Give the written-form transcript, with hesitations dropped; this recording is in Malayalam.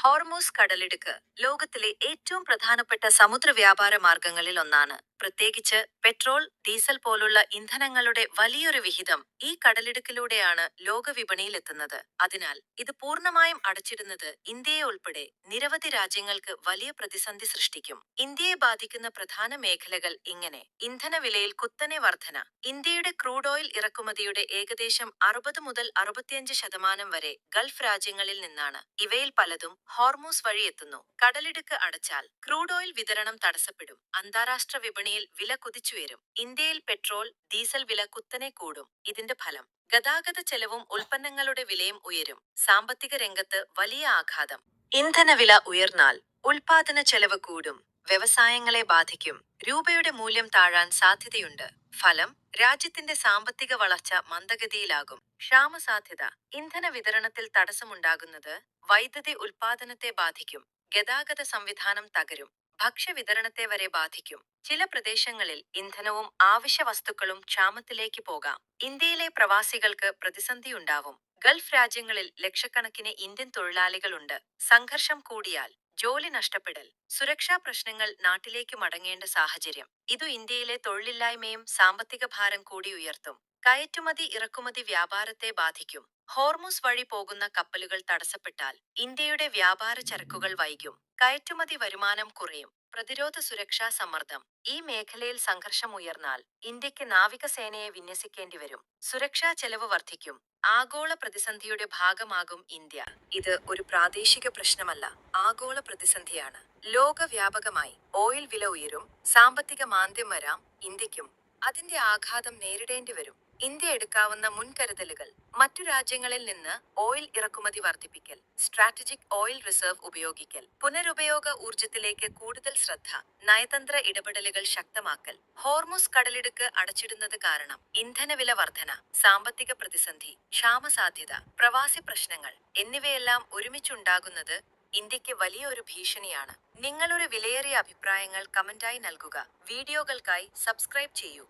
ഹോർമൂസ് കടലിടുക്ക് ലോകത്തിലെ ഏറ്റവും പ്രധാനപ്പെട്ട സമുദ്ര വ്യാപാര മാർഗങ്ങളിൽ ഒന്നാണ്. പ്രത്യേകിച്ച് പെട്രോൾ, ഡീസൽ പോലുള്ള ഇന്ധനങ്ങളുടെ വലിയൊരു വിഹിതം ഈ കടലിടുക്കിലൂടെയാണ് ലോകവിപണിയിലെത്തുന്നത്. അതിനാൽ ഇത് പൂർണ്ണമായും അടച്ചിടുന്നത് ഇന്ത്യയെ ഉൾപ്പെടെ നിരവധി രാജ്യങ്ങൾക്ക് വലിയ പ്രതിസന്ധി സൃഷ്ടിക്കും. ഇന്ത്യയെ ബാധിക്കുന്ന പ്രധാന മേഖലകൾ ഇങ്ങനെ: ഇന്ധനവിലയിൽ കുത്തനെ വർധന. ഇന്ത്യയുടെ ക്രൂഡ് ഓയിൽ ഇറക്കുമതിയുടെ ഏകദേശം 60 മുതൽ 65% വരെ ഗൾഫ് രാജ്യങ്ങളിൽ നിന്നാണ്. ഇവയിൽ പലതും ഹോർമൂസ് വഴി എത്തുന്നു. കടലിടുക്ക് അടച്ചാൽ ക്രൂഡ് ഓയിൽ വിതരണം തടസ്സപ്പെടും. അന്താരാഷ്ട്ര വിപണിയിൽ വില കുതിച്ചുയരും. ഇന്ത്യയിൽ പെട്രോൾ, ഡീസൽ വില കുത്തനെ കൂടും. ഇതിന്റെ ഫലം ഗതാഗത ചെലവും ഉൽപ്പന്നങ്ങളുടെ വിലയും ഉയരും. സാമ്പത്തിക രംഗത്ത് വലിയ ആഘാതം. ഇന്ധനവില ഉയർന്നാൽ ഉൽപാദന ചെലവ് കൂടും. വ്യവസായങ്ങളെ ബാധിക്കും. രൂപയുടെ മൂല്യം താഴാൻ സാധ്യതയുണ്ട്. ഫലം രാജ്യത്തിന്റെ സാമ്പത്തിക വളർച്ച മന്ദഗതിയിലാകും. ക്ഷാമസാധ്യത. ഇന്ധന വിതരണത്തിൽ തടസ്സമുണ്ടാകുന്നത് വൈദ്യുതി ഉൽപാദനത്തെ ബാധിക്കും. ഗതാഗത സംവിധാനം തകരും. ഭക്ഷ്യവിതരണത്തെ വരെ ബാധിക്കും. ചില പ്രദേശങ്ങളിൽ ഇന്ധനവും ആവശ്യ വസ്തുക്കളും ക്ഷാമത്തിലേക്ക് പോകാം. ഇന്ത്യയിലെ പ്രവാസികൾക്ക് പ്രതിസന്ധിയുണ്ടാവും. ഗൾഫ് രാജ്യങ്ങളിൽ ലക്ഷക്കണക്കിന് ഇന്ത്യൻ തൊഴിലാളികളുണ്ട്. സംഘർഷം കൂടിയാൽ ജോലി നഷ്ടപ്പെടൽ. സുരക്ഷാ പ്രശ്നങ്ങൾ നാട്ടിലേക്ക് മടങ്ങേണ്ട സാഹചര്യം. ഇതു ഇന്ത്യയിലെ തൊഴിലില്ലായ്മയും സാമ്പത്തിക ഭാരം കൂടി ഉയർത്തും. കയറ്റുമതി ഇറക്കുമതി വ്യാപാരത്തെ ബാധിക്കും. ഹോർമുസ് വഴി പോകുന്ന കപ്പലുകൾ തടസ്സപ്പെട്ടാൽ ഇന്ത്യയുടെ വ്യാപാര ചരക്കുകൾ വൈകും. കയറ്റുമതി വരുമാനം കുറയും. പ്രതിരോധ സുരക്ഷാ സമ്മർദ്ദം. ഈ മേഖലയിൽ സംഘർഷം ഉയർന്നാൽ ഇന്ത്യക്ക് നാവികസേനയെ വിന്യസിക്കേണ്ടി വരും. സുരക്ഷാ ചെലവ് വർദ്ധിക്കും. ആഗോള പ്രതിസന്ധിയുടെ ഭാഗമാകും ഇന്ത്യ. ഇത് ഒരു പ്രാദേശിക പ്രശ്നമല്ല, ആഗോള പ്രതിസന്ധിയാണ്. ലോകവ്യാപകമായി ഓയിൽ വില ഉയരും. സാമ്പത്തിക മാന്ദ്യം വരാം. ഇന്ത്യക്കും അതിന്റെ ആഘാതം നേരിടേണ്ടി വരും. ഇന്ത്യ എടുക്കാവുന്ന മുൻകരുതലുകൾ: മറ്റു രാജ്യങ്ങളിൽ നിന്ന് ഓയിൽ ഇറക്കുമതി വർദ്ധിപ്പിക്കൽ. സ്ട്രാറ്റജിക് ഓയിൽ റിസർവ് ഉപയോഗിക്കൽ. പുനരുപയോഗ ഊർജത്തിലേക്ക് കൂടുതൽ ശ്രദ്ധ. നയതന്ത്ര ഇടപെടലുകൾ ശക്തമാക്കൽ. ഹോർമുസ് കടലിടുക്ക് അടച്ചിടുന്നത് കാരണം ഇന്ധനവില വർധന, സാമ്പത്തിക പ്രതിസന്ധി, ക്ഷാമസാധ്യത, പ്രവാസി പ്രശ്നങ്ങൾ എന്നിവയെല്ലാം ഒരുമിച്ചുണ്ടാകുന്നത് ഇന്ത്യക്ക് വലിയ ഒരു ഭീഷണിയാണ്. നിങ്ങളുടെ വിലയേറിയ അഭിപ്രായങ്ങൾ കമന്റായി നൽകുക. വീഡിയോകൾക്കായി സബ്സ്ക്രൈബ് ചെയ്യൂ.